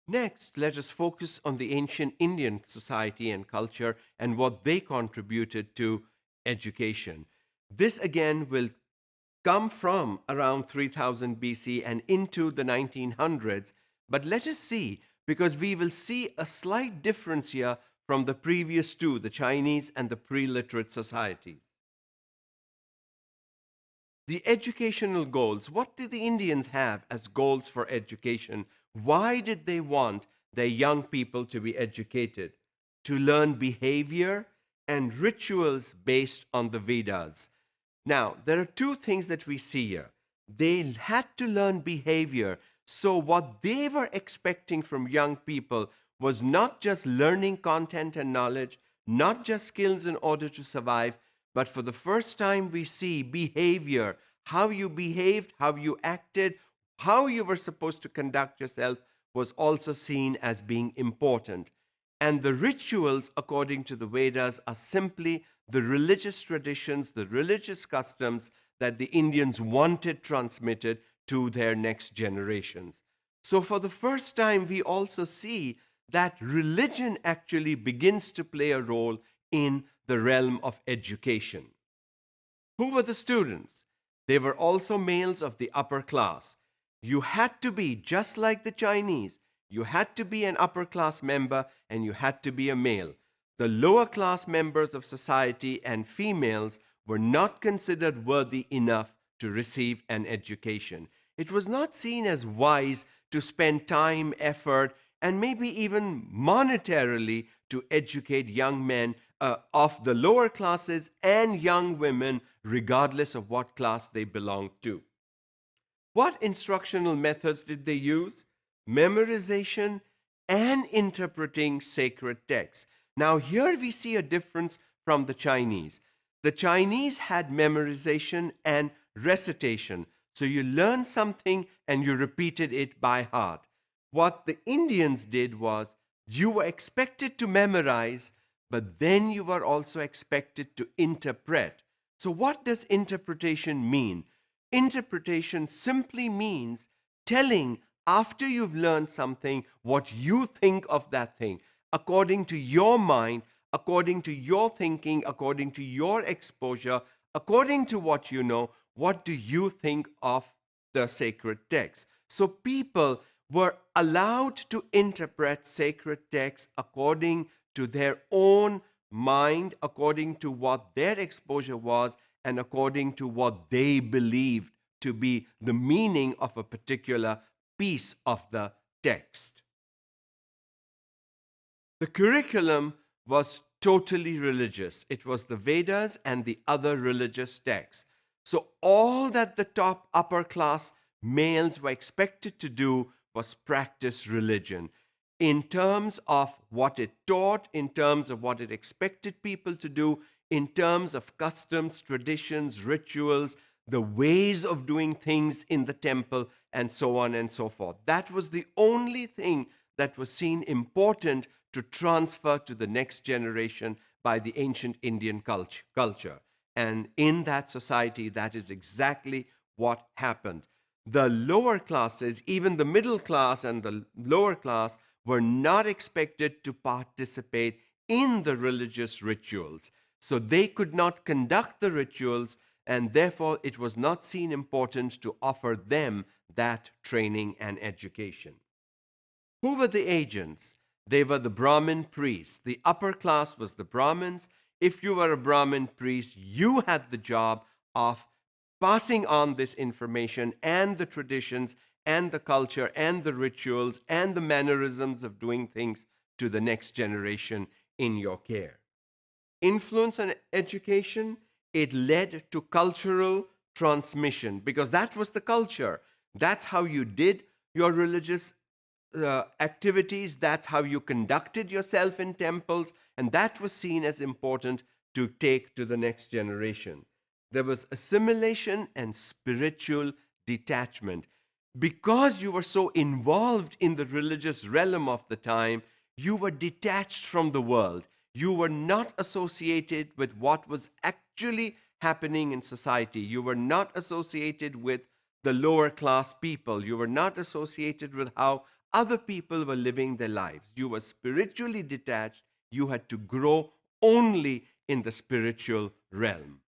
Next, let us focus on the ancient Indian society and culture and what they contributed to education. This again will come from around 3000 BC and into the 1900s, but let us see, because we will see a slight difference here from the previous two, the Chinese and the pre-literate societies. The educational goals. What did the Indians have as goals for education? Why did they want their young people to be educated? To learn behavior and rituals based on the Vedas. Now, there are two things that we see here. They had to learn behavior. So, what they were expecting from young people was not just learning content and knowledge, not just skills in order to survive, but for the first time, we see behavior, how you behaved, how you acted, how you were supposed to conduct yourself was also seen as being important. And the rituals, according to the Vedas, are simply the religious traditions, the religious customs that the Indians wanted transmitted to their next generations. So, for the first time, we also see that religion actually begins to play a role in the realm of education. Who were the students? They were also males of the upper class. You had to be just like the Chinese. You had to be an upper class member and you had to be a male. The lower class members of society and females were not considered worthy enough to receive an education. It was not seen as wise to spend time, effort, and maybe even monetarily to educate young men of the lower classes and young women, regardless of what class they belonged to. What instructional methods did they use? Memorization and interpreting sacred texts. Now, here we see a difference from the Chinese. The Chinese had memorization and recitation. So you learn something and you repeated it by heart. What the Indians did was you were expected to memorize, but then you were also expected to interpret. So, what does interpretation mean? Interpretation simply means telling after you've learned something what you think of that thing according to your mind, according to your thinking, according to your exposure, according to what you know. What do you think of the sacred text? So people were allowed to interpret sacred texts according to their own mind, according to what their exposure was, and according to what they believed to be the meaning of a particular piece of the text. The curriculum was totally religious. It was the Vedas and the other religious texts. So all that the top upper class males were expected to do was practice religion in terms of what it taught, in terms of what it expected people to do, in terms of customs, traditions, rituals, the ways of doing things in the temple, and so on and so forth. That was the only thing that was seen important to transfer to the next generation by the ancient Indian culture. And in that society, that is exactly what happened. The lower classes, even the middle class and the lower class, were not expected to participate in the religious rituals. So they could not conduct the rituals, and therefore it was not seen important to offer them that training and education. Who were the agents? They were the Brahmin priests. The upper class was the Brahmins. If you were a Brahmin priest, you had the job of passing on this information and the traditions and the culture and the rituals and the mannerisms of doing things to the next generation in your care. Influence on education, it led to cultural transmission because that was the culture. That's how you did your religious activities, that's how you conducted yourself in temples, and that was seen as important to take to the next generation. There was assimilation and spiritual detachment. Because you were so involved in the religious realm of the time, you were detached from the world. You were not associated with what was actually happening in society. You were not associated with the lower class people. You were not associated with how Other people were living their lives. You were spiritually detached. You had to grow only in the spiritual realm.